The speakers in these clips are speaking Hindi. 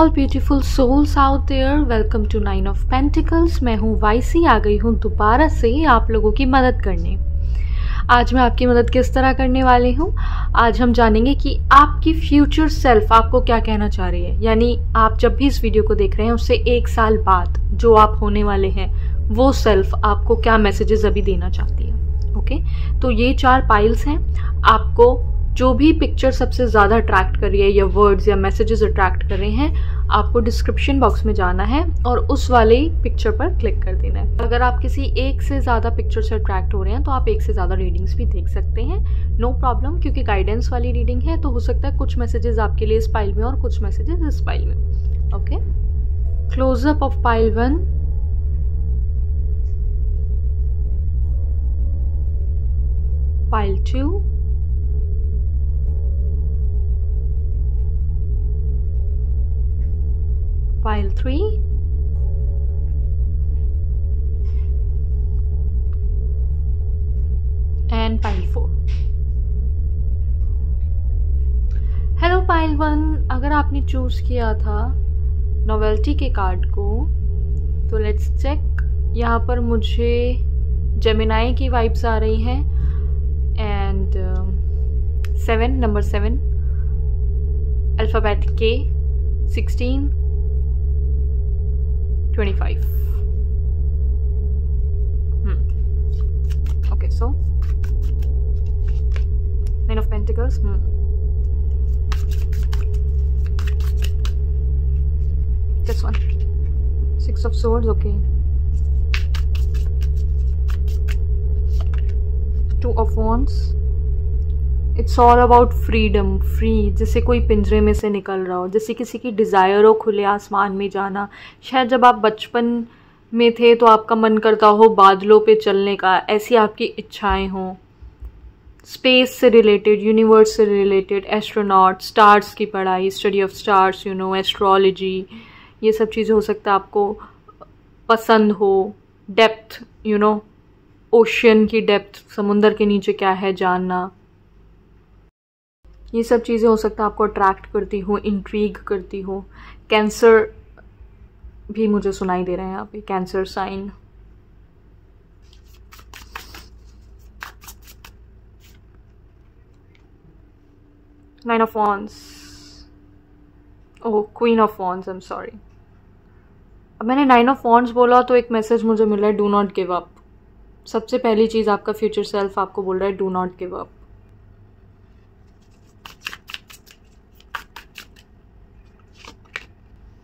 All beautiful souls out there, welcome to 9 of pentacles. मैं हूँ वाइसी, आ गई हूँ दोबारा से आप लोगों की मदद करने। आज मैं आपकी मदद किस तरह करने वाली हूँ। आज हम जानेंगे कि आपकी फ्यूचर सेल्फ आपको क्या कहना चाह रही है, यानी आप जब भी इस वीडियो को देख रहे हैं उससे 1 साल बाद जो आप होने वाले हैं वो सेल्फ आपको क्या मैसेजेस अभी देना चाहती है। ओके, तो ये 4 पाइल्स हैं। आपको जो भी पिक्चर सबसे ज़्यादा अट्रैक्ट कर रही है या वर्ड्स या मैसेजेस अट्रैक्ट कर रहे हैं, आपको डिस्क्रिप्शन बॉक्स में जाना है और उस वाले पिक्चर पर क्लिक कर देना है। अगर आप किसी एक से ज़्यादा पिक्चर से अट्रैक्ट हो रहे हैं तो आप 1 से ज़्यादा रीडिंग्स भी देख सकते हैं, नो प्रॉब्लम, क्योंकि गाइडेंस वाली रीडिंग है तो हो सकता है कुछ मैसेजेस आपके लिए इस पाइल में और कुछ मैसेजेस इस पाइल में। Okay, close up of pile 1, pile 2, pile 3, and pile 4. Hello pile 1, अगर आपने चूज किया था नोवेल्टी के कार्ड को तो लेट्स चेक। यहाँ पर मुझे जेमिनाई की वाइब्स आ रही हैं and 7, number 7, alphabet K, 16, 25. Okay, so 9 of Pentacles. This one, 6 of Swords. Okay, 2 of Wands. It's all about freedom, free, जैसे कोई पिंजरे में से निकल रहा हो, जैसे किसी की डिज़ायर हो खुले आसमान में जाना। शायद जब आप बचपन में थे तो आपका मन करता हो बादलों पे चलने का, ऐसी आपकी इच्छाएं हों। स्पेस से रिलेटेड, यूनिवर्स से रिलेटेड, एस्ट्रोनॉट, स्टार्स की पढ़ाई, स्टडी ऑफ स्टार्स, एस्ट्रोलॉजी, ये सब चीज़ें हो सकता है आपको पसंद हो। डेप्थ, ओशियन की डेप्थ, समुंदर के नीचे क्या है जानना, ये सब चीज़ें हो सकता है आपको अट्रैक्ट करती हो, इंट्रीग करती हो। कैंसर भी मुझे सुनाई दे रहे हैं यहाँ पे, cancer sign. Nine of wands, oh queen of wands, I am sorry. अब मैंने 9 ऑफ वॉन्ड्स बोला तो एक मैसेज मुझे मिला है, डू नॉट गिव अप। सबसे पहली चीज़ आपका फ्यूचर सेल्फ आपको बोल रहा है, do not give up.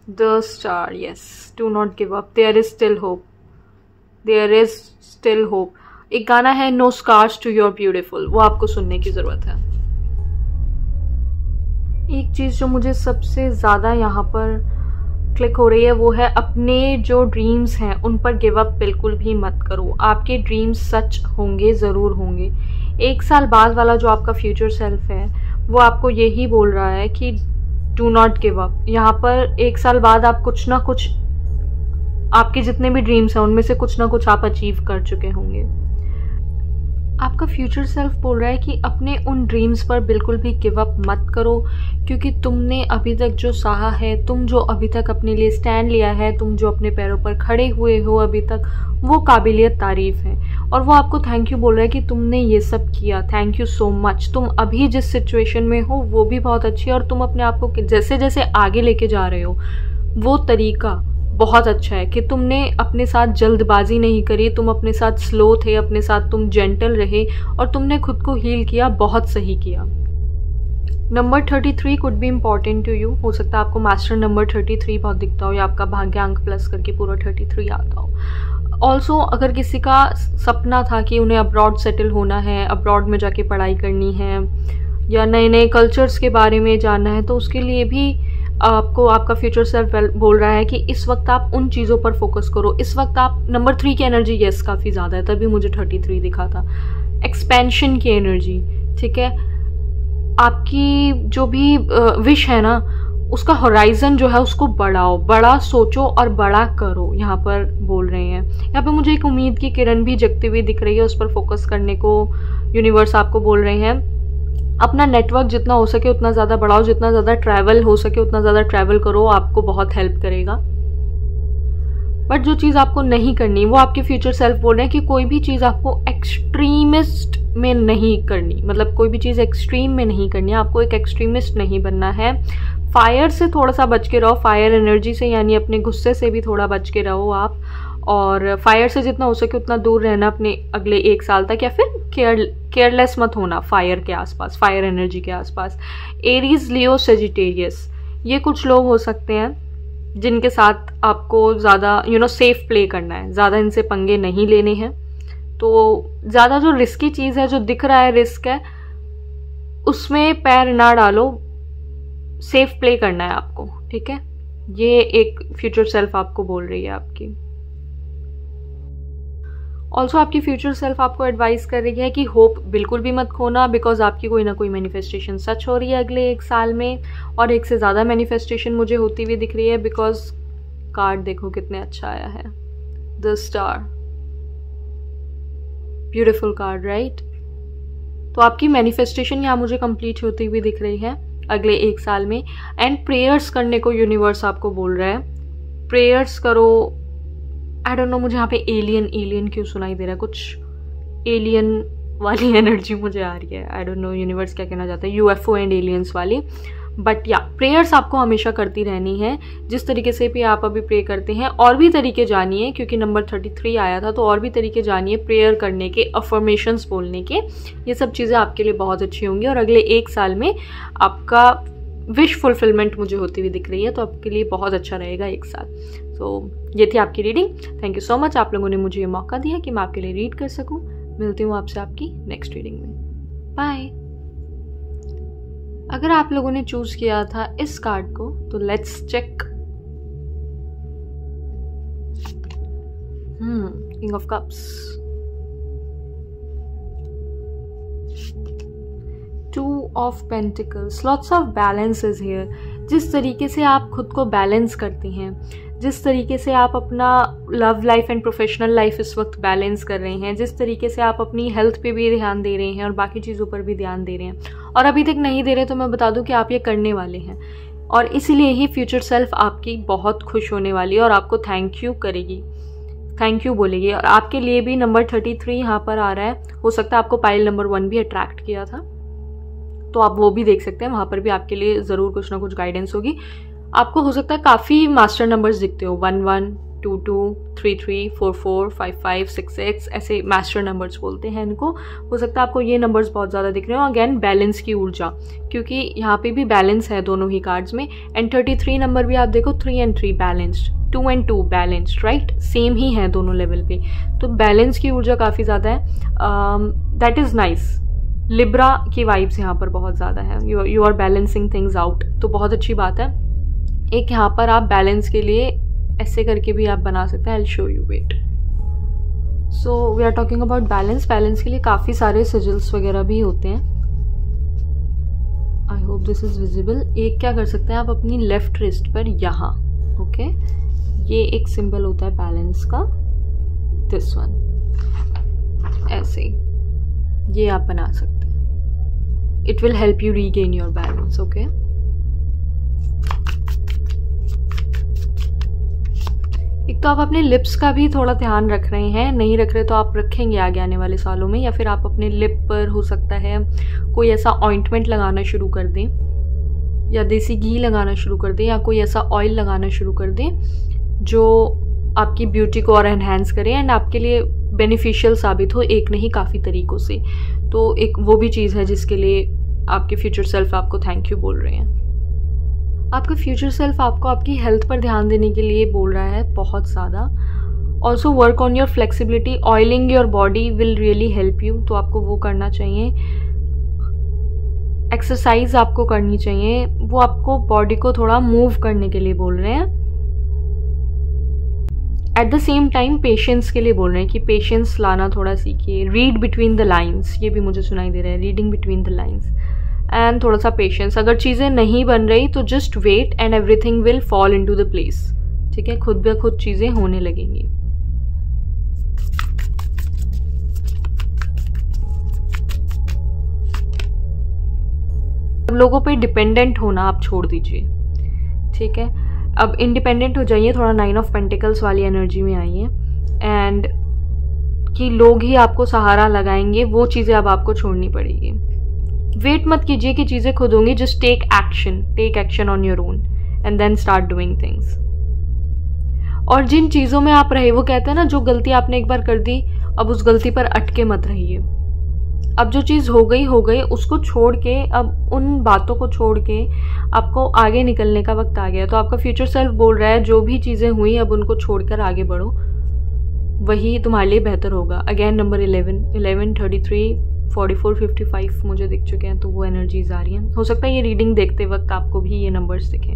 The star, yes, do not give up, there is still hope, there is still hope. एक गाना है No Scars to Your Beautiful, वो आपको सुनने की ज़रूरत है। एक चीज़ जो मुझे सबसे ज़्यादा यहाँ पर क्लिक हो रही है वो है, अपने जो ड्रीम्स हैं उन पर गिव अप बिल्कुल भी मत करो। आपके ड्रीम्स सच होंगे, ज़रूर होंगे। 1 साल बाद वाला जो आपका फ्यूचर सेल्फ है वो आपको यही बोल रहा है कि डू नॉट गिव अप। यहाँ पर 1 साल बाद आप कुछ ना कुछ, आपके जितने भी ड्रीम्स हैं उनमें से कुछ ना कुछ आप अचीव कर चुके होंगे। आपका फ्यूचर सेल्फ बोल रहा है कि अपने उन ड्रीम्स पर बिल्कुल भी गिव अप मत करो, क्योंकि तुमने अभी तक जो सहा है, तुम जो अभी तक अपने लिए स्टैंड लिया है, तुम जो अपने पैरों पर खड़े हुए हो अभी तक, वो काबिलियत तारीफ़ है। और वो आपको थैंक यू बोल रहा है कि तुमने ये सब किया, थैंक यू सो मच। तुम अभी जिस सिचुएशन में हो वो भी बहुत अच्छी है और तुम अपने आप को जैसे जैसे आगे लेके जा रहे हो वो तरीका बहुत अच्छा है कि तुमने अपने साथ जल्दबाजी नहीं करी, तुम अपने साथ स्लो थे, अपने साथ तुम जेंटल रहे और तुमने खुद को हील किया, बहुत सही किया। Number 33 could be important to you. हो सकता है आपको मास्टर नंबर 33 बहुत दिखता हो या आपका भाग्यांक प्लस करके पूरा 33 आता हो। ऑल्सो अगर किसी का सपना था कि उन्हें अब्रॉड सेटल होना है, अब्रॉड में जाके पढ़ाई करनी है या नए नए कल्चर्स के बारे में जानना है, तो उसके लिए भी आपको आपका फ्यूचर सेल्फ बोल रहा है कि इस वक्त आप उन चीज़ों पर फोकस करो। इस वक्त आप नंबर 3 की एनर्जी यस काफ़ी ज़्यादा है, तभी मुझे 33 दिखा था। एक्सपेंशन की एनर्जी, ठीक है। आपकी जो भी विश है ना, उसका होराइजन जो है उसको बढ़ाओ, बड़ा सोचो और बड़ा करो, यहाँ पर बोल रहे हैं। यहाँ पे मुझे एक उम्मीद की किरण भी जगती हुई दिख रही है, उस पर फोकस करने को यूनिवर्स आपको बोल रहे हैं। अपना नेटवर्क जितना हो सके उतना ज़्यादा बढ़ाओ, जितना ज़्यादा ट्रैवल हो सके उतना ज़्यादा ट्रैवल करो, आपको बहुत हेल्प करेगा। बट जो चीज़ आपको नहीं करनी, वो आपके फ्यूचर सेल्फ बोल रहे हैं कि कोई भी चीज़ आपको एक्सट्रीमिस्ट में नहीं करनी, मतलब कोई भी चीज़ एक्सट्रीम में नहीं करनी है, आपको एक एक्सट्रीमिस्ट नहीं बनना है। फायर से थोड़ा सा बच के रहो, फायर एनर्जी से, यानी अपने गुस्से से भी थोड़ा बच के रहो आप, और फायर से जितना हो सके उतना दूर रहना अपने अगले 1 साल तक, या फिर केयरलेस मत होना फायर के आसपास, फायर एनर्जी के आसपास। एरीज, लियो, सेजिटेरियस, ये कुछ लोग हो सकते हैं जिनके साथ आपको ज़्यादा सेफ प्ले करना है, ज़्यादा इनसे पंगे नहीं लेने हैं। तो ज़्यादा जो रिस्की चीज़ है, जो दिख रहा है रिस्क है, उसमें पैर ना डालो, सेफ प्ले करना है आपको, ठीक है। ये एक फ्यूचर सेल्फ आपको बोल रही है आपकी। ऑल्सो आपकी फ्यूचर सेल्फ आपको एडवाइस कर रही है कि होप बिल्कुल भी मत खोना, बिकॉज आपकी कोई ना कोई मैनिफेस्टेशन सच हो रही है अगले 1 साल में, और 1 से ज़्यादा मैनिफेस्टेशन मुझे होती हुई दिख रही है। बिकॉज कार्ड देखो कितने अच्छा आया है, the star, beautiful card, right. तो आपकी मैनिफेस्टेशन यहाँ मुझे कंप्लीट होती हुई दिख रही है अगले 1 साल में। एंड प्रेयर्स करने को यूनिवर्स आपको बोल रहा है, प्रेयर्स करो। आई डोंट नो, मुझे यहाँ पे एलियन क्यों सुनाई दे रहा है, कुछ एलियन वाली एनर्जी मुझे आ रही है। आई डोंट नो यूनिवर्स क्या कहना चाहता है, यूएफओ एंड एलियंस वाली। बट या प्रेयर्स आपको हमेशा करती रहनी है, जिस तरीके से भी आप अभी प्रे करते हैं। और भी तरीके जानिए, क्योंकि नंबर 33 आया था, तो और भी तरीके जानिए प्रेयर करने के, अफर्मेशंस बोलने के। ये सब चीज़ें आपके लिए बहुत अच्छी होंगी, और अगले 1 साल में आपका विश फुलफिलमेंट मुझे होती हुई दिख रही है, तो आपके लिए बहुत अच्छा रहेगा 1 साल। तो ये थी आपकी reading. Thank you so much, आप लोगों ने मुझे ये मौका दिया कि मैं आपके लिए रीड कर सकूं। मिलती हूँ आपसे आपकी नेक्स्ट रीडिंग में। बाय। अगर आप लोगों ने चूज किया था इस कार्ड को, तो let's check. King of cups, 2 of pentacles, lots of balance is here. जिस तरीके से आप खुद को बैलेंस करती हैं, जिस तरीके से आप अपना love life and professional life इस वक्त बैलेंस कर रहे हैं, जिस तरीके से आप अपनी हेल्थ पे भी ध्यान दे रहे हैं और बाकी चीज़ों पर भी ध्यान दे रहे हैं, और अभी तक नहीं दे रहे, तो मैं बता दूं कि आप ये करने वाले हैं। और इसीलिए ही फ्यूचर सेल्फ आपकी बहुत खुश होने वाली है और आपको थैंक यू करेगी, थैंक यू बोलेगी। और आपके लिए भी नंबर 33 यहाँ पर आ रहा है। हो सकता है आपको पाइल नंबर 1 भी अट्रैक्ट किया था, तो आप वो भी देख सकते हैं, वहाँ पर भी आपके लिए ज़रूर कुछ ना कुछ गाइडेंस होगी। आपको हो सकता है काफ़ी मास्टर नंबर्स दिखते हो, 1 1 2 2 3 3 4 4 5 5 6 6, ऐसे मास्टर नंबर्स बोलते हैं इनको। हो सकता है आपको ये नंबर्स बहुत ज़्यादा दिख रहे हो। अगेन बैलेंस की ऊर्जा, क्योंकि यहाँ पे भी बैलेंस है दोनों ही कार्ड्स में। एंड 33 नंबर भी आप देखो, 3 and 3 balanced, 2 and 2 balanced, right, same ही है दोनों लेवल पे। तो बैलेंस की ऊर्जा काफ़ी ज़्यादा है, दैट इज़ नाइस। लिब्रा की वाइब्स यहाँ पर बहुत ज़्यादा है, you are balancing things out, तो बहुत अच्छी बात है। एक यहाँ पर आप बैलेंस के लिए ऐसे करके भी आप बना सकते हैं, I will show you, wait. So we are talking about balance. Balance के लिए काफ़ी सारे सिजल्स वगैरह भी होते हैं। I hope this is visible. एक क्या कर सकते हैं आप अपनी लेफ्ट रिस्ट पर यहाँ, ओके, ये एक सिंबल होता है बैलेंस का, दिस वन, ऐसे ये आप बना सकते हैं। It will help you regain your balance, okay. एक तो आप अपने लिप्स का भी थोड़ा ध्यान रख रहे हैं, नहीं रख रहे तो आप रखेंगे आगे आने वाले सालों में, या फिर आप अपने लिप पर हो सकता है कोई ऐसा ऑइंटमेंट लगाना शुरू कर दें, या देसी घी लगाना शुरू कर दें, या कोई ऐसा ऑयल लगाना शुरू कर दें जो आपकी ब्यूटी को और एनहांस करे एंड आपके लिए बेनिफिशियल साबित हो, एक नहीं काफ़ी तरीक़ों से। तो एक वो भी चीज़ है जिसके लिए आपके फ्यूचर सेल्फ आपको थैंक यू बोल रहे हैं। आपका फ्यूचर सेल्फ आपको आपकी हेल्थ पर ध्यान देने के लिए बोल रहा है बहुत ज़्यादा। Also work on your flexibility, oiling your body will really help you, तो आपको वो करना चाहिए। एक्सरसाइज आपको करनी चाहिए, वो आपको बॉडी को थोड़ा मूव करने के लिए बोल रहे हैं। Eight the same time patience के लिए बोल रहे हैं कि पेशेंस लाना थोड़ा सीखिए। रीड बिटवीन द लाइन्स, ये भी मुझे सुनाई दे रहा है, reading between the lines, and थोड़ा सा पेशेंस। अगर चीज़ें नहीं बन रही तो just wait and everything will fall into the place, ठीक है, खुद ब खुद चीज़ें होने लगेंगी। लोगों पे डिपेंडेंट होना आप छोड़ दीजिए, ठीक है। अब इंडिपेंडेंट हो जाइए, थोड़ा 9 ऑफ पेंटिकल्स वाली एनर्जी में आइए, एंड कि लोग ही आपको सहारा लगाएंगे, वो चीज़ें अब आपको छोड़नी पड़ेगी। वेट मत कीजिए कि चीज़ें खुद होंगी, just take action on your own and then start doing things. और जिन चीज़ों में आप रहे, वो कहते हैं ना, जो गलती आपने एक बार कर दी, अब उस गलती पर अटके मत रहिए। अब जो चीज़ हो गई, उसको छोड़ के, अब उन बातों को छोड़ के आपको आगे निकलने का वक्त आ गया। तो आपका फ्यूचर सेल्फ बोल रहा है जो भी चीज़ें हुई अब उनको छोड़कर आगे बढ़ो, वही तुम्हारे लिए बेहतर होगा। अगेन नंबर 11, 33, 44, 55 मुझे दिख चुके हैं, तो वो एनर्जीज आ रही हैं। हो सकता है ये रीडिंग देखते वक्त आपको भी ये नंबर्स दिखें।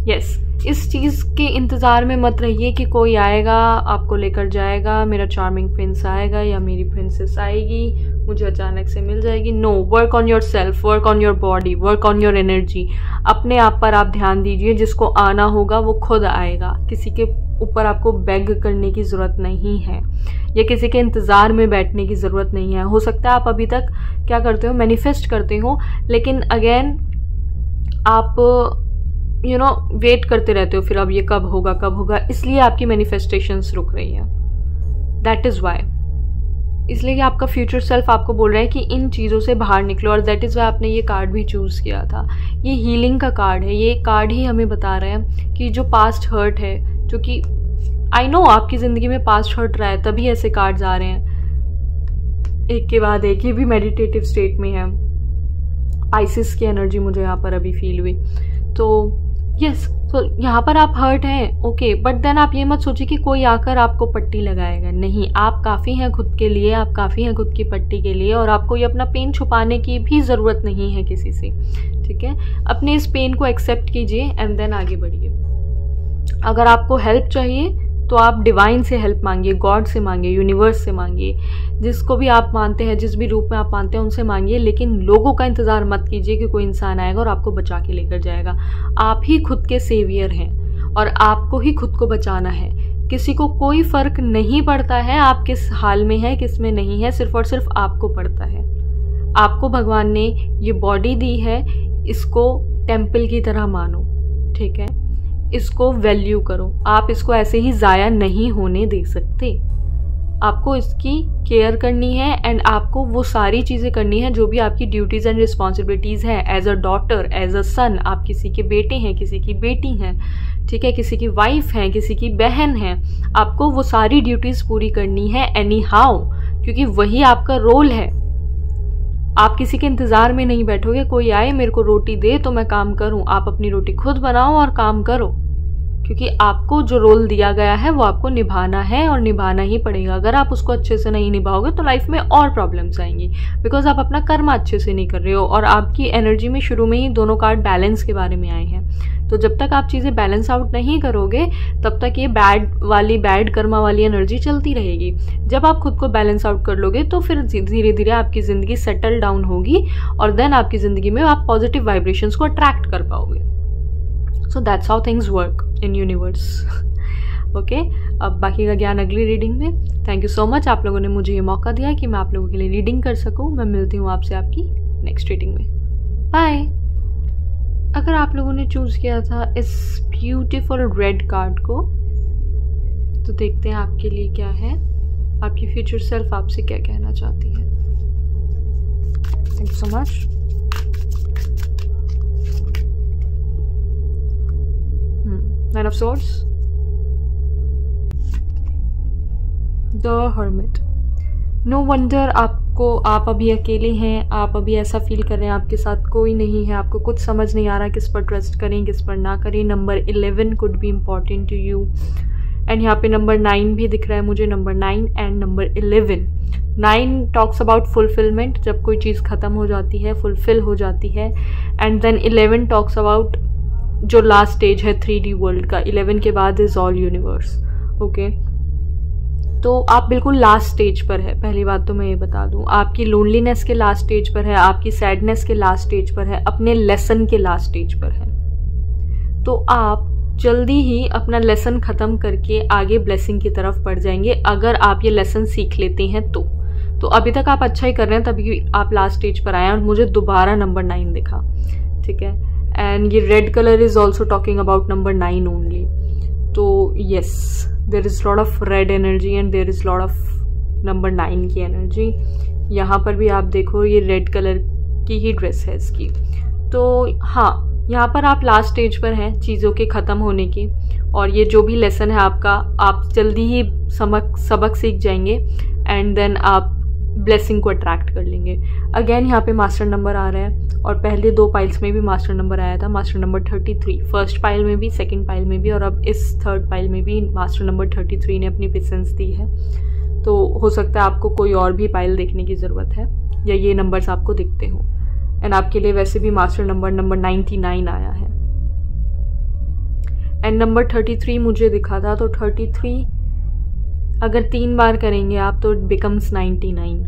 यस, इस चीज़ के इंतज़ार में मत रहिए कि कोई आएगा आपको लेकर जाएगा, मेरा चार्मिंग प्रिंस आएगा या मेरी प्रिंसेस आएगी, मुझे अचानक से मिल जाएगी। No, work on yourself, work on your body, work on your energy. अपने आप पर आप ध्यान दीजिए, जिसको आना होगा वो खुद आएगा। किसी के ऊपर आपको बेग करने की ज़रूरत नहीं है, या किसी के इंतज़ार में बैठने की ज़रूरत नहीं है। हो सकता है आप अभी तक क्या करते हो, मैनिफेस्ट करते हो, लेकिन अगेन आप वेट करते रहते हो, फिर अब ये कब होगा, इसलिए आपकी मैनिफेस्टेशंस रुक रही है। दैट इज़ वाई, इसलिए कि आपका फ्यूचर सेल्फ आपको बोल रहा है कि इन चीज़ों से बाहर निकलो, और दैट इज़ वाई आपने ये कार्ड भी चूज़ किया था। ये हीलिंग का कार्ड है, ये कार्ड ही हमें बता रहा है कि जो पास्ट हर्ट है, जो कि आई नो आपकी ज़िंदगी में पास्ट हर्ट रहा है, तभी ऐसे कार्ड्स आ रहे हैं एक के बाद एक। ये भी मेडिटेटिव स्टेट में है, पाइसिस की एनर्जी मुझे यहाँ पर अभी फील हुई। तो यस, तो यहाँ पर आप हर्ट हैं, ओके, बट देन आप ये मत सोचिए कि कोई आकर आपको पट्टी लगाएगा। नहीं, आप काफ़ी हैं खुद के लिए, आप काफ़ी हैं खुद की पट्टी के लिए, और आपको ये अपना पेन छुपाने की भी ज़रूरत नहीं है किसी से, ठीक है। अपने इस पेन को एक्सेप्ट कीजिए एंड देन आगे बढ़िए। अगर आपको हेल्प चाहिए तो आप डिवाइन से हेल्प मांगिए, गॉड से मांगिए, यूनिवर्स से मांगिए, जिसको भी आप मानते हैं, जिस भी रूप में आप मानते हैं उनसे मांगिए। लेकिन लोगों का इंतज़ार मत कीजिए कि कोई इंसान आएगा और आपको बचा के लेकर जाएगा। आप ही खुद के सेवियर हैं और आपको ही खुद को बचाना है। किसी को कोई फ़र्क नहीं पड़ता है आप किस हाल में है, किस में नहीं है, सिर्फ और सिर्फ आपको पड़ता है। आपको भगवान ने ये बॉडी दी है, इसको टेम्पल की तरह मानो, ठीक है। इसको वैल्यू करो, आप इसको ऐसे ही ज़ाया नहीं होने दे सकते। आपको इसकी केयर करनी है एंड आपको वो सारी चीज़ें करनी है जो भी आपकी ड्यूटीज़ एंड रिस्पॉन्सिबिलिटीज़ हैं। As a daughter, as a son, आप किसी के बेटे हैं, किसी की बेटी हैं, ठीक है, किसी की वाइफ हैं, किसी की बहन हैं। आपको वो सारी ड्यूटीज़ पूरी करनी है एनी हाउ, क्योंकि वही आपका रोल है। आप किसी के इंतज़ार में नहीं बैठोगे, कोई आए मेरे को रोटी दे तो मैं काम करूं। आप अपनी रोटी खुद बनाओ और काम करो, क्योंकि आपको जो रोल दिया गया है वो आपको निभाना है और निभाना ही पड़ेगा। अगर आप उसको अच्छे से नहीं निभाओगे तो लाइफ में और प्रॉब्लम्स आएंगी, बिकॉज आप अपना कर्म अच्छे से नहीं कर रहे हो। और आपकी एनर्जी में शुरू में ही दोनों कार्ड बैलेंस के बारे में आए हैं, तो जब तक आप चीज़ें बैलेंस आउट नहीं करोगे तब तक ये बैड कर्मा वाली एनर्जी चलती रहेगी। जब आप खुद को बैलेंस आउट कर लोगे तो फिर धीरे धीरे आपकी ज़िंदगी सेटल डाउन होगी और देन आपकी ज़िंदगी में आप पॉजिटिव वाइब्रेशंस को अट्रैक्ट कर पाओगे। So that's how things work in universe, okay. अब बाकी का ज्ञान अगली रीडिंग में। थैंक यू सो मच, आप लोगों ने मुझे ये मौका दिया कि मैं आप लोगों के लिए रीडिंग कर सकूं। मैं मिलती हूँ आपसे आपकी नेक्स्ट रीडिंग में। बाय। अगर आप लोगों ने चूज़ किया था इस ब्यूटीफुल रेड कार्ड को, तो देखते हैं आपके लिए क्या है, आपकी फ्यूचर सेल्फ आपसे क्या कहना चाहती है। Thank you so much. Nine of Swords, The Hermit. No wonder आप अभी अकेले हैं, आप अभी ऐसा फील कर रहे हैं आपके साथ कोई नहीं है, आपको कुछ समझ नहीं आ रहा किस पर ट्रस्ट करें किस पर ना करें। Number 11 could be important to you, and यहाँ पे नंबर 9 भी दिख रहा है मुझे, number 9 and number 11। 9 talks about fulfilment, जब कोई चीज़ ख़त्म हो जाती है, फुलफिल हो जाती है, एंड देन 11 टॉक्स अबाउट जो लास्ट स्टेज है 3D वर्ल्ड का। 11 के बाद इज ऑल यूनिवर्स, ओके। तो आप बिल्कुल लास्ट स्टेज पर है, पहली बात तो मैं ये बता दूं। आपकी लोनलीनेस के लास्ट स्टेज पर है, आपकी सैडनेस के लास्ट स्टेज पर है, अपने लेसन के लास्ट स्टेज पर है। तो आप जल्दी ही अपना लेसन ख़त्म करके आगे ब्लेसिंग की तरफ बढ़ जाएंगे अगर आप ये लेसन सीख लेते हैं तो अभी तक आप अच्छा ही कर रहे हैं, तभी आप लास्ट स्टेज पर आए हैं और मुझे दोबारा नंबर 9 दिखा, ठीक है। एंड ये red colour is also talking about number 9 only. तो yes, there is lot of red energy and there is lot of number 9 की एनर्जी। यहाँ पर भी आप देखो ये रेड कलर की ही ड्रेस है इसकी। तो हाँ, यहाँ पर आप लास्ट स्टेज पर हैं चीज़ों के ख़त्म होने की, और ये जो भी लेसन है आपका, आप जल्दी ही सबक सीख जाएंगे एंड देन आप ब्लेसिंग को अट्रैक्ट कर लेंगे। अगेन यहाँ पे मास्टर नंबर आ रहा है, और पहले 2 पाइल्स में भी मास्टर नंबर आया था, मास्टर नंबर 33, फर्स्ट पाइल में भी, सेकंड पाइल में भी, और अब इस थर्ड पाइल में भी मास्टर नंबर 33 ने अपनी प्रेजेंस दी है। तो हो सकता है आपको कोई और भी पाइल देखने की ज़रूरत है या ये नंबर्स आपको दिखते हों। एंड आपके लिए वैसे भी मास्टर नंबर 99 आया है एंड नंबर 33 मुझे दिखा था। तो 33 अगर 3 बार करेंगे आप तो इट बिकम्स 99,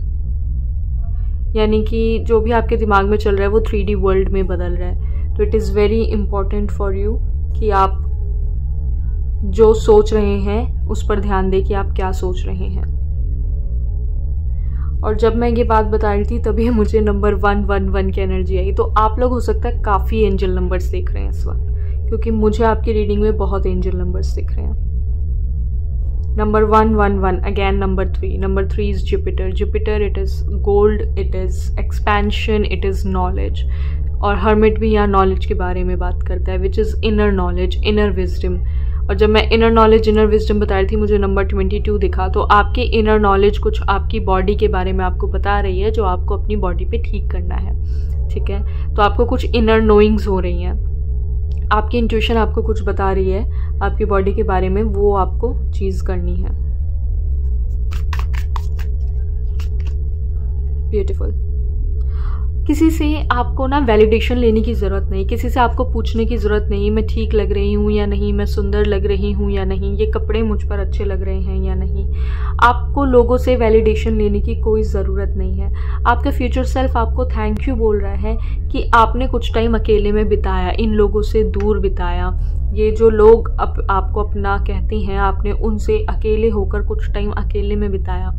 यानी कि जो भी आपके दिमाग में चल रहा है वो 3D वर्ल्ड में बदल रहा है। तो it is very important for you कि आप जो सोच रहे हैं उस पर ध्यान दें कि आप क्या सोच रहे हैं। और जब मैं ये बात बता रही थी तभी मुझे नंबर 111 की एनर्जी आई। तो आप लोग हो सकता है काफ़ी एंजल नंबर्स देख रहे हैं इस वक्त, क्योंकि मुझे आपकी रीडिंग में बहुत एंजल नंबर्स दिख रहे हैं। Number 111, again number 3, number 3 is Jupiter, it is gold, it is expansion, it is knowledge. और हर्मिट भी यहाँ नॉलेज के बारे में बात करता है, which is inner knowledge, inner wisdom. और जब मैं इनर नॉलेज, इनर विजडम बता रही थी, मुझे नंबर 22 दिखा। तो आपकी इनर नॉलेज कुछ आपकी बॉडी के बारे में आपको बता रही है, जो आपको अपनी बॉडी पे ठीक करना है, ठीक है। तो आपको कुछ इनर नोइंग्स हो रही हैं, आपकी इंट्यूशन आपको कुछ बता रही है आपकी बॉडी के बारे में, वो आपको चीज़ करनी है। ब्यूटीफुल। किसी से आपको ना वैलिडेशन लेने की ज़रूरत नहीं, किसी से आपको पूछने की ज़रूरत नहीं मैं ठीक लग रही हूँ या नहीं, मैं सुंदर लग रही हूँ या नहीं, ये कपड़े मुझ पर अच्छे लग रहे हैं या नहीं। आपको लोगों से वैलिडेशन लेने की कोई ज़रूरत नहीं है। आपका फ्यूचर सेल्फ आपको थैंक यू बोल रहा है कि आपने कुछ टाइम अकेले में बिताया, इन लोगों से दूर बिताया। ये जो लोग आपको अपना कहते हैं, आपने उनसे अकेले होकर कुछ टाइम अकेले में बिताया।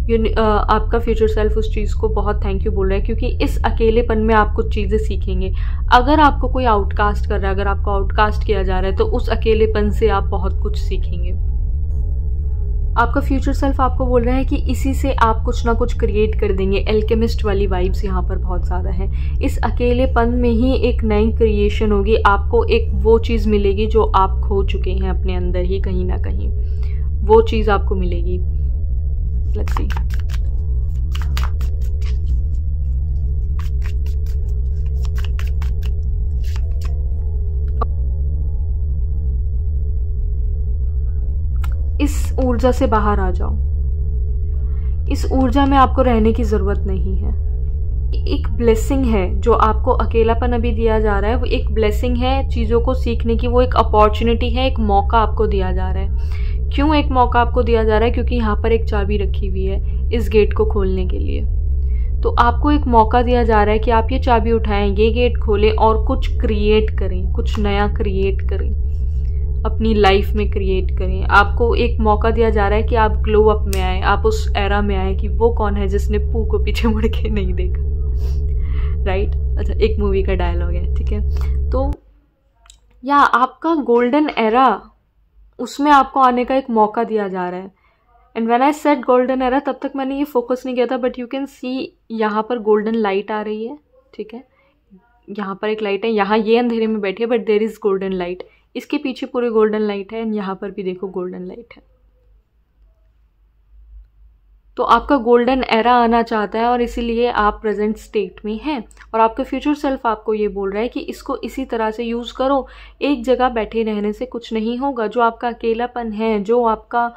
आपका फ्यूचर सेल्फ उस चीज़ को बहुत थैंक यू बोल रहा है, क्योंकि इस अकेलेपन में आप कुछ चीज़ें सीखेंगे। अगर आपको कोई आउटकास्ट कर रहा है, अगर आपको आउटकास्ट किया जा रहा है, तो उस अकेलेपन से आप बहुत कुछ सीखेंगे। आपका फ्यूचर सेल्फ आपको बोल रहा है कि इसी से आप कुछ ना कुछ क्रिएट कर देंगे। एल्केमिस्ट वाली वाइब्स यहाँ पर बहुत ज़्यादा है। इस अकेलेपन में ही एक नई क्रिएशन होगी, आपको एक वो चीज़ मिलेगी जो आप खो चुके हैं अपने अंदर ही कहीं ना कहीं, वो चीज़ आपको मिलेगी। Let's see. इस ऊर्जा से बाहर आ जाओ। इस ऊर्जा में आपको रहने की जरूरत नहीं है। एक ब्लेसिंग है जो आपको अकेलापन अभी दिया जा रहा है, वो एक ब्लेसिंग है चीज़ों को सीखने की, वो एक अपॉर्चुनिटी है, एक मौका आपको दिया जा रहा है। क्यों एक मौका आपको दिया जा रहा है? क्योंकि यहाँ पर एक चाबी रखी हुई है इस गेट को खोलने के लिए। तो आपको एक मौका दिया जा रहा है कि आप ये चाबी उठाएं, ये गेट खोलें और कुछ क्रिएट करें, कुछ नया क्रिएट करें, अपनी लाइफ में क्रिएट करें। आपको एक मौका दिया जा रहा है कि आप ग्लो अप में आए, आप उस एरा में आए कि वो कौन है जिसने पू को पीछे मुड़ के नहीं देखा, राइट? अच्छा, एक मूवी का डायलॉग है, ठीक है। तो या आपका गोल्डन एरा, उसमें आपको आने का एक मौका दिया जा रहा है। And when I said golden era, तब तक मैंने ये फोकस नहीं किया था, बट यू कैन सी यहाँ पर गोल्डन लाइट आ रही है, ठीक है। यहाँ पर एक लाइट है, यहाँ ये अंधेरे में बैठी है, but there is golden light. इसके पीछे पूरी गोल्डन लाइट है, एंड यहाँ पर भी देखो गोल्डन लाइट है। तो आपका गोल्डन एरा आना चाहता है और इसीलिए आप प्रेजेंट स्टेट में हैं। और आपका फ्यूचर सेल्फ आपको ये बोल रहा है कि इसको इसी तरह से यूज़ करो। एक जगह बैठे रहने से कुछ नहीं होगा। जो आपका अकेलापन है, जो आपका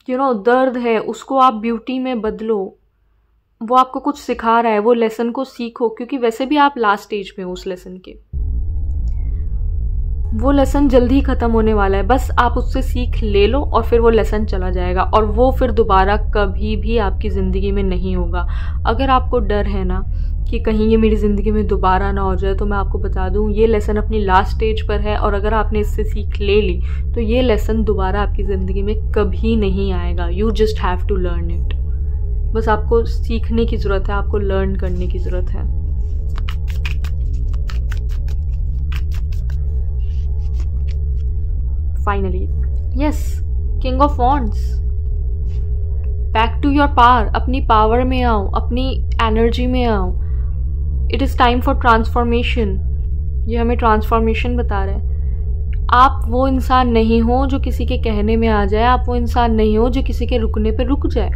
दर्द है, उसको आप ब्यूटी में बदलो। वो आपको कुछ सिखा रहा है, वो लेसन को सीखो, क्योंकि वैसे भी आप लास्ट स्टेज में हो उस लेसन के। वो लेसन जल्दी ख़त्म होने वाला है, बस आप उससे सीख ले लो और फिर वो लेसन चला जाएगा, और वो फिर दोबारा कभी भी आपकी ज़िंदगी में नहीं होगा। अगर आपको डर है ना कि कहीं ये मेरी ज़िंदगी में दोबारा ना हो जाए। तो मैं आपको बता दूं, ये लेसन अपनी लास्ट स्टेज पर है, और अगर आपने इससे सीख ले ली तो ये लेसन दोबारा आपकी ज़िंदगी में कभी नहीं आएगा। You just have to learn it. बस आपको सीखने की ज़रूरत है, आपको लर्न करने की ज़रूरत है। Finally yes, king of wands, back to your power. अपनी पावर में आओ, अपनी एनर्जी में आओ। It is time for transformation. ये हमें ट्रांसफॉर्मेशन बता रहा है। आप वो इंसान नहीं हो जो किसी के कहने में आ जाए, आप वो इंसान नहीं हो जो किसी के रुकने पे रुक जाए,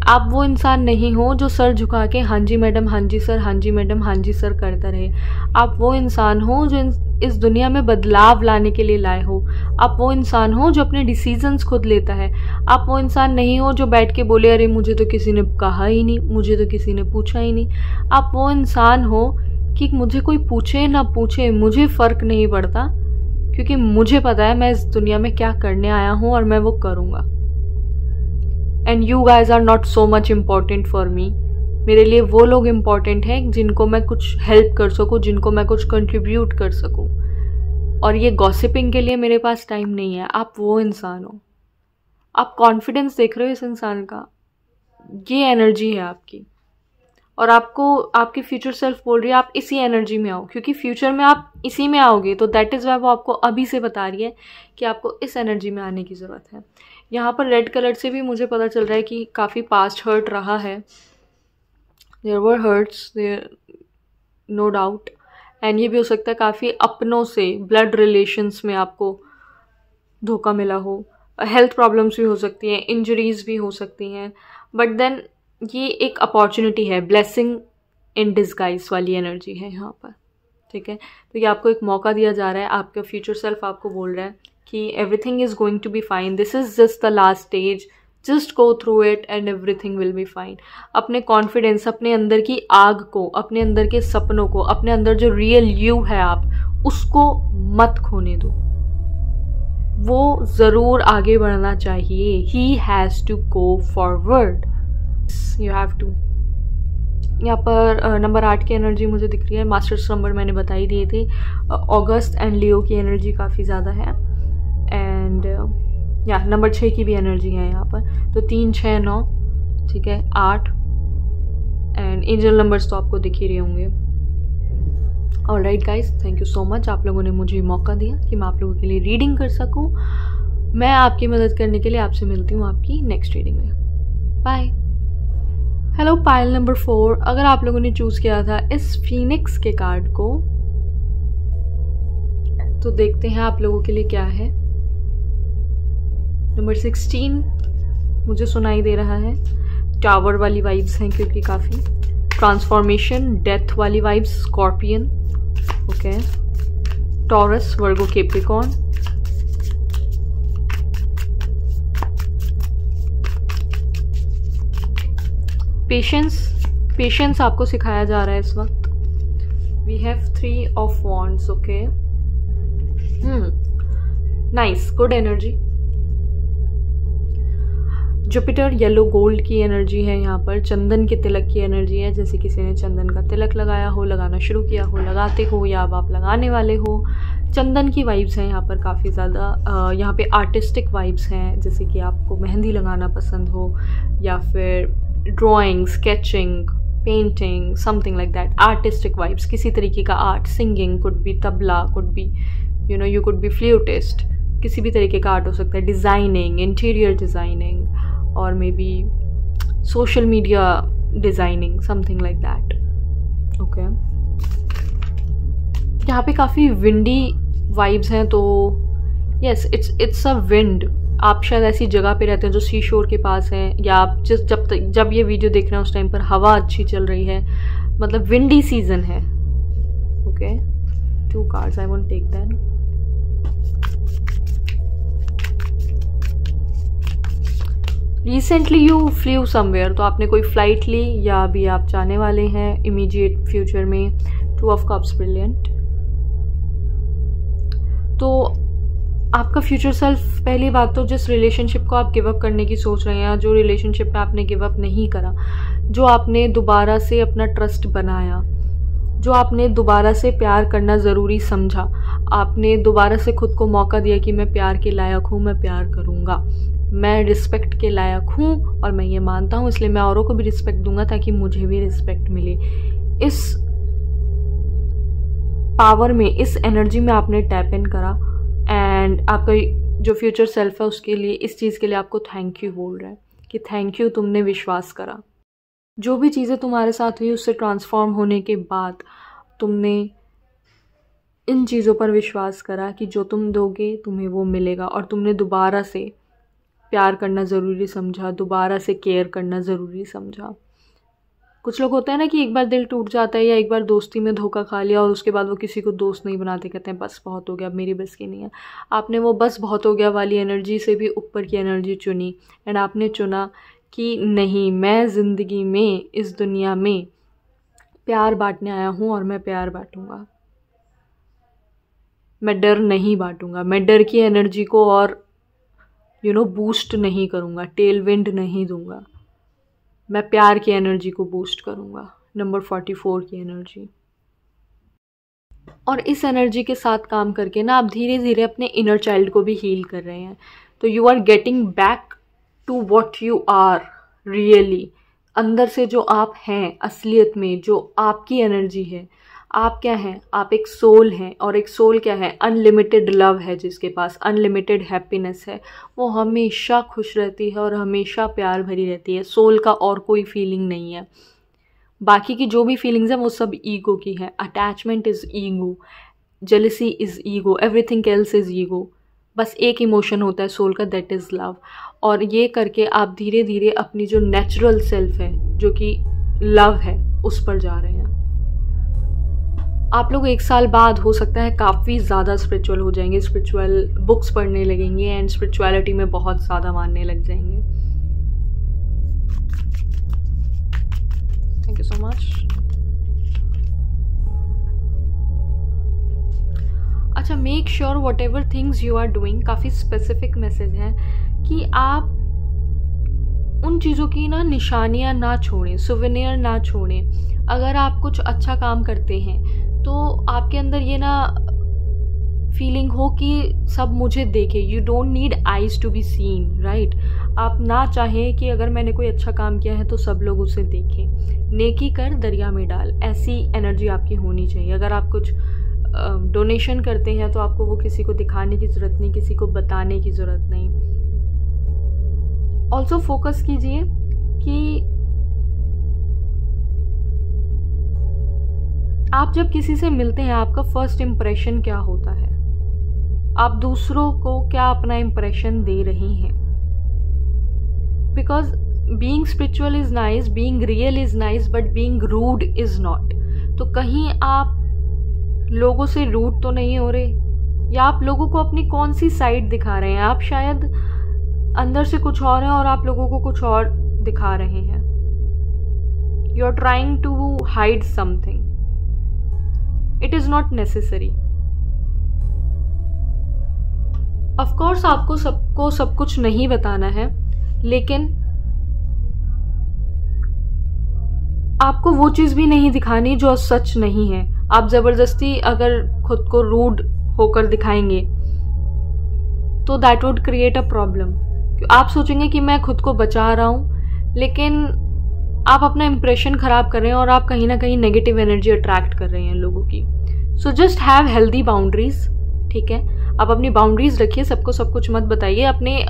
आप वो इंसान नहीं हो जो सर झुका के हाँ जी मैडम, हाँ जी सर, हाँ जी मैडम, हाँ जी सर करता रहे। आप वो इंसान हो जो इस दुनिया में बदलाव लाने के लिए लाए हो। आप वो इंसान हो जो अपने डिसीजंस खुद लेता है। आप वो इंसान नहीं हो जो बैठ के बोले अरे मुझे तो किसी ने कहा ही नहीं, मुझे तो किसी ने पूछा ही नहीं। आप वो इंसान हो कि मुझे कोई पूछे ना पूछे, मुझे फ़र्क नहीं पड़ता, क्योंकि मुझे पता है मैं इस दुनिया में क्या करने आया हूँ और मैं वो करूँगा। And you guys are not so much important for me. मेरे लिए वो लोग इम्पॉर्टेंट हैं जिनको मैं कुछ हेल्प कर सकूँ, जिनको मैं कुछ कंट्रीब्यूट कर सकूँ। और ये गॉसिपिंग के लिए मेरे पास टाइम नहीं है। आप वो इंसान हो। आप कॉन्फिडेंस देख रहे हो इस इंसान का, ये एनर्जी है आपकी, और आपको आपकी फ्यूचर सेल्फ बोल रही है आप इसी एनर्जी में आओ, क्योंकि फ्यूचर में आप इसी में आओगे। तो दैट इज़ वाई वो आपको अभी से बता रही है कि आपको इस एनर्जी में आने की ज़रूरत है। यहाँ पर रेड कलर से भी मुझे पता चल रहा है कि काफ़ी पास्ट हर्ट रहा है। There were hurts, there no doubt. And ये भी हो सकता है काफ़ी अपनों से, ब्लड रिलेशंस में आपको धोखा मिला हो। हेल्थ प्रॉब्लम्स भी हो सकती हैं, इंजरीज भी हो सकती हैं, बट देन ये एक अपॉर्चुनिटी है, ब्लेसिंग इन डिस्गाइज वाली एनर्जी है यहाँ पर। ठीक है, तो ये आपको एक मौका दिया जा रहा है। आपका फ्यूचर सेल्फ आपको बोल रहा है कि everything is going to be fine, this is just the last stage, just go through it and everything will be fine. अपने कॉन्फिडेंस, अपने अंदर की आग को, अपने अंदर के सपनों को, अपने अंदर जो रियल यू है आप उसको मत खोने दो। वो ज़रूर आगे बढ़ना चाहिए। He has to go forward, you have to. यहाँ पर नंबर 8 की एनर्जी मुझे दिख रही है। मास्टर्स नंबर मैंने बताई दिए थे। ऑगस्ट एंड लियो की एनर्जी काफ़ी ज़्यादा है। एंड या नंबर 6 की भी एनर्जी है यहाँ पर। तो 3, 6, 9, ठीक है, 8 एंड एंजल नंबर्स तो आपको दिख ही रहे होंगे। Alright guys, thank you so much. आप लोगों ने मुझे मौका दिया कि मैं आप लोगों के लिए रीडिंग कर सकूँ। मैं आपकी मदद करने के लिए आपसे मिलती हूँ आपकी नेक्स्ट रीडिंग में। बाय। हेलो पाइल नंबर 4, अगर आप लोगों ने चूज़ किया था इस फीनिक्स के कार्ड को, तो देखते हैं आप लोगों के लिए क्या है। नंबर 16 मुझे सुनाई दे रहा है। टावर वाली वाइब्स हैं क्योंकि काफ़ी ट्रांसफॉर्मेशन, डेथ वाली vibes, scorpion, okay, Taurus, Virgo, Capricorn, patience आपको सिखाया जा रहा है इस वक्त। We have 3 of wands, okay, nice, good energy. Jupiter, yellow gold की एनर्जी है यहाँ पर। चंदन के तिलक की एनर्जी है, जैसे किसी ने चंदन का तिलक लगाया हो, लगाना शुरू किया हो, लगाते हो, या अब आप लगाने वाले हो। चंदन की वाइब्स हैं यहाँ पर काफ़ी ज़्यादा। यहाँ पे आर्टिस्टिक वाइब्स हैं, जैसे कि आपको मेहंदी लगाना पसंद हो, या फिर drawing, sketching, painting, something like that. Artistic vibes, किसी तरीके का art, singing, could be tabla, could be you could be flautist, किसी भी तरीके का आर्ट हो सकता है। डिज़ाइनिंग, इंटीरियर डिज़ाइनिंग, और may be social media designing, something like that, okay. यहाँ पे काफ़ी विंडी वाइब्स हैं, तो यस, इट्स अ विंड। आप शायद ऐसी जगह पे रहते हैं जो सी शोर के पास है, या आप जब ये वीडियो देख रहे हैं उस टाइम पर हवा अच्छी चल रही है, मतलब विंडी सीजन है, okay. 2 cards, I won't take that. Recently you flew somewhere, तो आपने कोई फ्लाइट ली या अभी आप जाने वाले हैं इमीडिएट फ्यूचर में। 2 ऑफ कप्स, ब्रिलियंट। तो आपका फ्यूचर सेल्फ, पहली बात तो जिस रिलेशनशिप को आप गिव अप करने की सोच रहे हैं, जो रिलेशनशिप में आपने गिव अप नहीं करा, जो आपने दोबारा से अपना ट्रस्ट बनाया, जो आपने दोबारा से प्यार करना ज़रूरी समझा, आपने दोबारा से खुद को मौका दिया कि मैं प्यार के लायक हूँ, मैं प्यार करूँगा, मैं रिस्पेक्ट के लायक हूँ और मैं ये मानता हूँ, इसलिए मैं औरों को भी रिस्पेक्ट दूंगा ताकि मुझे भी रिस्पेक्ट मिले। इस पावर में, इस एनर्जी में आपने टैप इन करा एंड आपका जो फ्यूचर सेल्फ है उसके लिए, इस चीज़ के लिए आपको थैंक यू बोल रहा है कि थैंक यू, तुमने विश्वास करा। जो भी चीज़ें तुम्हारे साथ हुई उससे ट्रांसफॉर्म होने के बाद तुमने इन चीज़ों पर विश्वास करा कि जो तुम दोगे तुम्हें वो मिलेगा, और तुमने दोबारा से प्यार करना ज़रूरी समझा, दोबारा से केयर करना ज़रूरी समझा। कुछ लोग होता है ना कि एक बार दिल टूट जाता है या एक बार दोस्ती में धोखा खा लिया और उसके बाद वो किसी को दोस्त नहीं बनाते, कहते हैं बस बहुत हो गया, अब मेरी बस की नहीं है। आपने वो बस बहुत हो गया वाली एनर्जी से भी ऊपर की एनर्जी चुनी एंड आपने चुना कि नहीं, मैं ज़िंदगी में, इस दुनिया में प्यार बांटने आया हूँ और मैं प्यार बांटूँगा। मैं डर नहीं बांटूँगा, मैं डर की एनर्जी को और बूस्ट नहीं करूँगा, टेल विंड नहीं दूँगा, मैं प्यार की एनर्जी को बूस्ट करूँगा। नंबर 44 की एनर्जी। और इस एनर्जी के साथ काम करके ना आप धीरे धीरे अपने इनर चाइल्ड को भी हील कर रहे हैं। तो you are getting back to what you are really, अंदर से जो आप हैं असलियत में, जो आपकी एनर्जी है। आप क्या हैं? आप एक सोल हैं, और एक सोल क्या है? अनलिमिटेड लव है, जिसके पास अनलिमिटेड हैप्पीनेस है। वो हमेशा खुश रहती है और हमेशा प्यार भरी रहती है। सोल का और कोई फीलिंग नहीं है, बाकी की जो भी फीलिंग्स हैं वो सब ईगो की है। Attachment is ego, jealousy is ego, everything else is ego. बस एक इमोशन होता है सोल का, दैट इज़ लव। और ये करके आप धीरे धीरे अपनी जो नेचुरल सेल्फ है, जो कि लव है, उस पर जा रहे हैं। आप लोग 1 साल बाद हो सकता है काफ़ी ज़्यादा स्पिरिचुअल हो जाएंगे, स्पिरिचुअल बुक्स पढ़ने लगेंगे एंड स्पिरिचुअलिटी में बहुत ज़्यादा मानने लग जाएंगे। Thank you so much. अच्छा, make sure whatever things you are doing, काफ़ी स्पेसिफिक मैसेज है कि आप उन चीज़ों की ना निशानियाँ ना छोड़ें, सुवेनियर ना छोड़ें। अगर आप कुछ अच्छा काम करते हैं तो आपके अंदर ये ना फीलिंग हो कि सब मुझे देखे। You don't need eyes to be seen, right. आप ना चाहें कि अगर मैंने कोई अच्छा काम किया है तो सब लोग उसे देखें। नेकी कर दरिया में डाल, ऐसी एनर्जी आपकी होनी चाहिए। अगर आप कुछ डोनेशन करते हैं तो आपको वो किसी को दिखाने की ज़रूरत नहीं, किसी को बताने की ज़रूरत नहीं। ऑल्सो फोकस कीजिए कि आप जब किसी से मिलते हैं आपका फर्स्ट इम्प्रेशन क्या होता है, आप दूसरों को क्या अपना इम्प्रेशन दे रही हैं। Because being spiritual is nice, being real is nice, but being rude is not. तो कहीं आप लोगों से रूड तो नहीं हो रहे, या आप लोगों को अपनी कौन सी साइड दिखा रहे हैं। आप शायद अंदर से कुछ और हैं और आप लोगों को कुछ और दिखा रहे हैं। You are trying to hide something, it is not necessary. Of course आपको सबको सब कुछ नहीं बताना है, लेकिन आपको वो चीज़ भी नहीं दिखानी जो सच नहीं है। आप ज़बरदस्ती अगर खुद को रूड होकर दिखाएंगे तो that would create a problem. आप सोचेंगे कि मैं खुद को बचा रहा हूँ, लेकिन आप अपना इंप्रेशन ख़राब कर रहे हैं और आप कहीं ना कहीं नेगेटिव एनर्जी अट्रैक्ट कर रहे हैं लोगों की। So just have healthy boundaries, ठीक है। आप अपनी बाउंड्रीज रखिए, सबको सब कुछ मत बताइए, अपने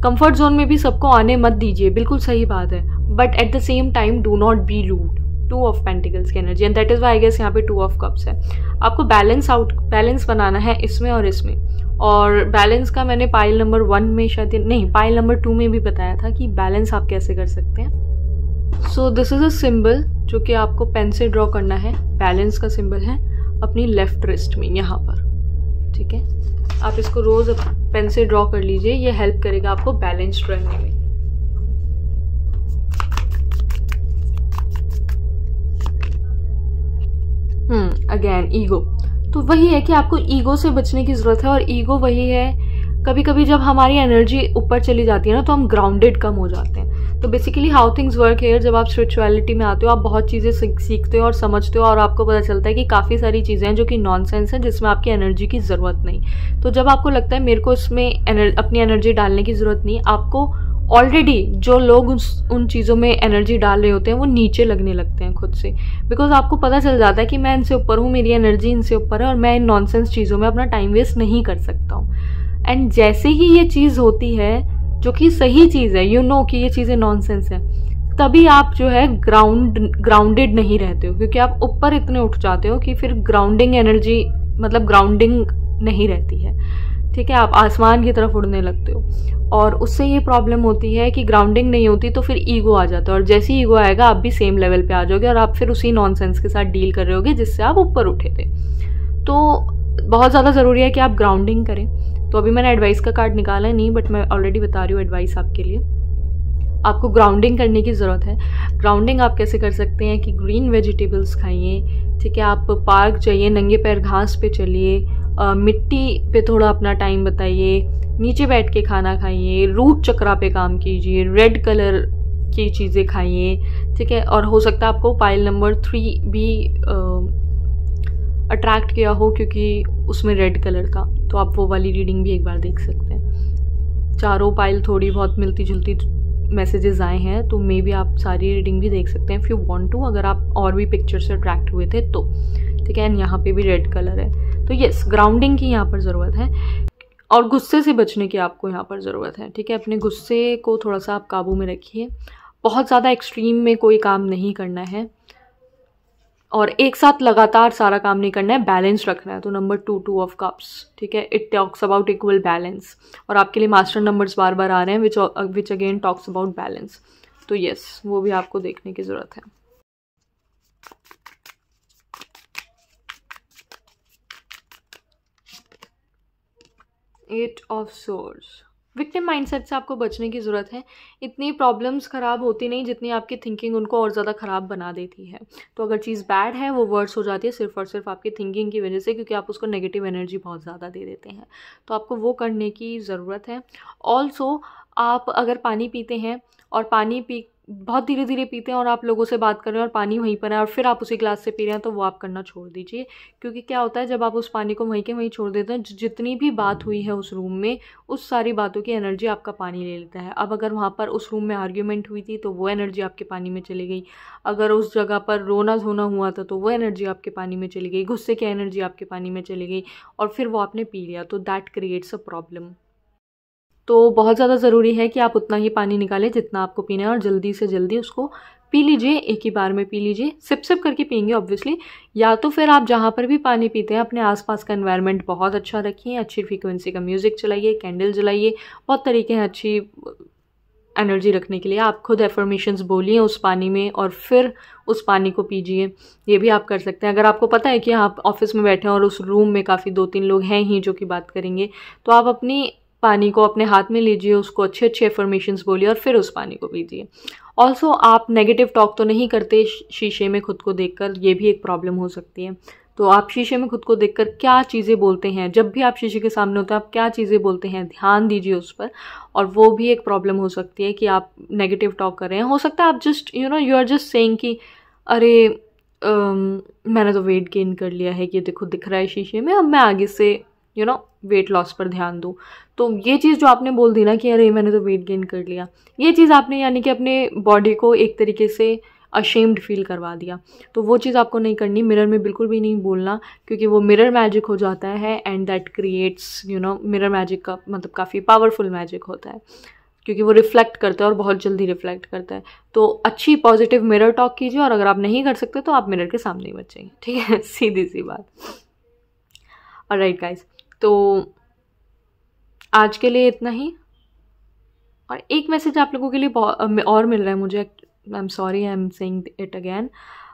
कंफर्ट जोन में भी सबको आने मत दीजिए, बिल्कुल सही बात है। But at the same time do not be rude. 2 of pentacles की energy, and that is why I guess यहाँ पे 2 ऑफ कप्स है। आपको बैलेंस बनाना है इसमें और इसमें। और बैलेंस का मैंने पाइल नंबर 1 में शायद नहीं, पाइल नंबर 2 में भी बताया था कि बैलेंस आप कैसे कर सकते हैं। So this is a symbol जो कि आपको पेन से ड्रॉ करना है। बैलेंस का सिंबल है अपनी लेफ्ट रिस्ट में यहाँ पर, ठीक है। आप इसको रोज़ पेन से ड्रॉ कर लीजिए, ये हेल्प करेगा आपको बैलेंस्ड रहने में। अगेन ईगो, तो वही है कि आपको ईगो से बचने की ज़रूरत है। और ईगो वही है कभी कभी जब हमारी एनर्जी ऊपर चली जाती है ना, तो हम ग्राउंडेड कम हो जाते हैं। तो basically how things work here, जब आप स्पिरिचुअलिटी में आते हो, आप बहुत चीज़ें सीखते हो और समझते हो, और आपको पता चलता है कि काफ़ी सारी चीज़ें हैं जो कि नॉनसेंस हैं, जिसमें आपकी एनर्जी की ज़रूरत नहीं। तो जब आपको लगता है मेरे को इसमें अपनी एनर्जी डालने की ज़रूरत नहीं, आपको ऑलरेडी जो लोग उन चीज़ों में एनर्जी डाल रहे होते हैं वो नीचे लगने लगते हैं खुद से, बिकॉज आपको पता चल जाता है कि मैं इनसे ऊपर हूँ, मेरी एनर्जी इनसे ऊपर है, और मैं इन नॉनसेंस चीज़ों में अपना टाइम वेस्ट नहीं कर सकता हूँ। एंड जैसे ही ये चीज़ होती है जो कि सही चीज़ है, यू नो कि ये चीज़ें नॉनसेंस है, तभी आप जो है ग्राउंडेड नहीं रहते हो, क्योंकि आप ऊपर इतने उठ जाते हो कि फिर ग्राउंडिंग एनर्जी, मतलब ग्राउंडिंग नहीं रहती है, ठीक है। आप आसमान की तरफ उड़ने लगते हो, और उससे ये प्रॉब्लम होती है कि ग्राउंडिंग नहीं होती, तो फिर ईगो आ जाता है, और जैसे ही ईगो आएगा आप भी सेम लेवल पे आ जाओगे, और आप फिर उसी नॉनसेंस के साथ डील कर रहे होगे जिससे आप ऊपर उठे थे। तो बहुत ज़्यादा ज़रूरी है कि आप ग्राउंडिंग करें। तो अभी मैंने एडवाइस का कार्ड निकाला है नहीं, बट मैं ऑलरेडी बता रही हूँ एडवाइस आपके लिए। आपको ग्राउंडिंग करने की ज़रूरत है। ग्राउंडिंग आप कैसे कर सकते हैं कि ग्रीन वेजिटेबल्स खाइए, ठीक है। आप पार्क जाइए, नंगे पैर घास पे चलिए, मिट्टी पे थोड़ा अपना टाइम बताइए, नीचे बैठ के खाना खाइए, रूट चक्रा पे काम कीजिए, रेड कलर की चीज़ें खाइए, ठीक है। और हो सकता है आपको पाइल नंबर 3 भी अट्रैक्ट किया हो, क्योंकि उसमें रेड कलर था, तो आप वो वाली रीडिंग भी एक बार देख सकते हैं। चारों पाइल थोड़ी बहुत मिलती जुलती मैसेजेस आए हैं, तो मे बी आप सारी रीडिंग भी देख सकते हैं इफ़ यू वांट टू, अगर आप और भी पिक्चर से अट्रैक्ट हुए थे तो, ठीक है। एंड यहाँ पे भी रेड कलर है, तो यस, ग्राउंडिंग की यहाँ पर ज़रूरत है, और गुस्से से बचने की आपको यहाँ पर ज़रूरत है, ठीक है। अपने गुस्से को थोड़ा सा आप काबू में रखिए, बहुत ज़्यादा एक्सट्रीम में कोई काम नहीं करना है, और एक साथ लगातार सारा काम नहीं करना है, बैलेंस रखना है। तो नंबर 2 ऑफ कप्स, ठीक है, it talks about equal balance, और आपके लिए मास्टर नंबर्स बार बार आ रहे हैं which again talks about balance. तो यस, वो भी आपको देखने की ज़रूरत है। Eight of swords, victim mindset से आपको बचने की ज़रूरत है। इतनी प्रॉब्लम्स ख़राब होती नहीं जितनी आपकी थिंकिंग उनको और ज़्यादा ख़राब बना देती है। तो अगर चीज़ बैड है वो वर्स हो जाती है सिर्फ और सिर्फ आपकी थिंकिंग की वजह से, क्योंकि आप उसको नेगेटिव एनर्जी बहुत ज़्यादा दे देते हैं। तो आपको वो करने की ज़रूरत है। ऑल्सो आप अगर पानी पीते हैं और पानी बहुत धीरे धीरे पीते हैं, और आप लोगों से बात कर रहे हैं और पानी वहीं पर है और फिर आप उसी ग्लास से पी रहे हैं, तो वो आप करना छोड़ दीजिए। क्योंकि क्या होता है, जब आप उस पानी को वहीं के वहीं छोड़ देते हैं, जितनी भी बात हुई है उस रूम में, उस सारी बातों की एनर्जी आपका पानी ले लेता है। अब अगर वहाँ पर उस रूम में आर्ग्यूमेंट हुई थी तो वो एनर्जी आपके पानी में चली गई, अगर उस जगह पर रोना धोना हुआ था तो वो एनर्जी आपके पानी में चली गई, गुस्से की एनर्जी आपके पानी में चली गई, और फिर वो आपने पी लिया, तो दैट क्रिएट्स अ प्रॉब्लम। तो बहुत ज़्यादा ज़रूरी है कि आप उतना ही पानी निकालें जितना आपको पीना है, और जल्दी से जल्दी उसको पी लीजिए, एक ही बार में पी लीजिए। सिप सिप करके पिएंगे ऑब्वियसली, या तो फिर आप जहाँ पर भी पानी पीते हैं अपने आसपास का एनवायरनमेंट बहुत अच्छा रखिए, अच्छी फ्रीक्वेंसी का म्यूज़िक चलाइए, कैंडल जलाइए, बहुत तरीके हैं अच्छी एनर्जी रखने के लिए। आप खुद एफर्मेशंस बोलिए उस पानी में, और फिर उस पानी को पीजिए, ये भी आप कर सकते हैं। अगर आपको पता है कि आप ऑफिस में बैठे हैं और उस रूम में काफ़ी 2-3 लोग हैं ही जो कि बात करेंगे, तो आप अपनी पानी को अपने हाथ में लीजिए, उसको अच्छे अच्छे एफर्मेशंस बोलिए और फिर उस पानी को पीजिए। ऑल्सो आप नेगेटिव टॉक तो नहीं करते शीशे में खुद को देखकर, ये भी एक प्रॉब्लम हो सकती है। तो आप शीशे में खुद को देखकर क्या चीज़ें बोलते हैं, जब भी आप शीशे के सामने होते हैं आप क्या चीज़ें बोलते हैं, ध्यान दीजिए उस पर। और वो भी एक प्रॉब्लम हो सकती है कि आप नेगेटिव टॉक कर रहे हैं। हो सकता है आप just you are just saying कि अरे मैंने तो वेट गेन कर लिया है, ये देखो दिख रहा है शीशे में, अब मैं आगे से वेट लॉस पर ध्यान दूँ। तो ये चीज़ जो आपने बोल दी ना कि अरे मैंने तो वेट गेन कर लिया, ये चीज़ आपने यानी कि अपने बॉडी को एक तरीके से अशेम्ड फील करवा दिया। तो वो चीज़ आपको नहीं करनी, मिरर में बिल्कुल भी नहीं बोलना, क्योंकि वो मिरर मैजिक हो जाता है, and that creates mirror magic का मतलब काफ़ी पावरफुल मैजिक होता है, क्योंकि वो रिफ्लेक्ट करता है और बहुत जल्दी रिफ्लेक्ट करता है। तो अच्छी पॉजिटिव मिरर टॉक कीजिए, और अगर आप नहीं कर सकते तो आप मिरर के सामने ही मत जाइए, ठीक है, सीधी सी बात। ऑलराइट गाइस, तो आज के लिए इतना ही। और एक मैसेज आप लोगों के लिए और मिल रहा है मुझे, आई am sorry I am saying it again.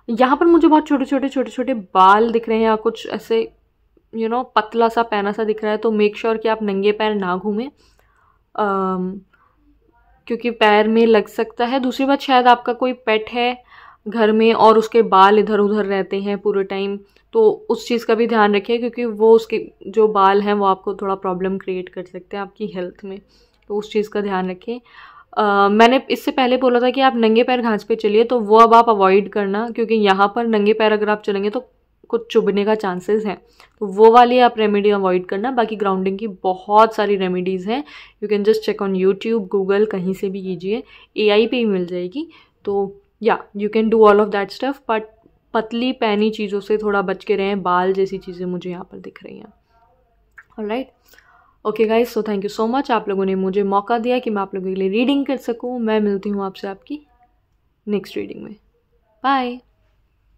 यहाँ पर मुझे बहुत छोटे छोटे बाल दिख रहे हैं, या कुछ ऐसे पतला सा पैना सा दिख रहा है, तो मेक श्योर कि आप नंगे पैर ना घूमें, क्योंकि पैर में लग सकता है। दूसरी बात, शायद आपका कोई पेट है घर में और उसके बाल इधर उधर रहते हैं पूरे टाइम, तो उस चीज़ का भी ध्यान रखिए, क्योंकि वो उसके जो बाल हैं वो आपको थोड़ा प्रॉब्लम क्रिएट कर सकते हैं आपकी हेल्थ में, तो उस चीज़ का ध्यान रखें। मैंने इससे पहले बोला था कि आप नंगे पैर घास पे चलिए, तो वो अब आप अवॉइड करना, क्योंकि यहाँ पर नंगे पैर अगर आप चलेंगे तो कुछ चुभने का चांसेस हैं, तो वो वाली आप रेमेडी अवॉइड करना। बाकी ग्राउंडिंग की बहुत सारी रेमेडीज़ हैं, you can just check on YouTube, Google, कहीं से भी कीजिए, AI पे ही मिल जाएगी। तो या you can do all of that stuff, but पतली पैनी चीज़ों से थोड़ा बच के रहें, बाल जैसी चीज़ें मुझे यहाँ पर दिख रही हैं। Alright, okay guys, so thank you so much, आप लोगों ने मुझे मौका दिया कि मैं आप लोगों के लिए रीडिंग कर सकूँ। मैं मिलती हूँ आपसे आपकी नेक्स्ट रीडिंग में। बाय।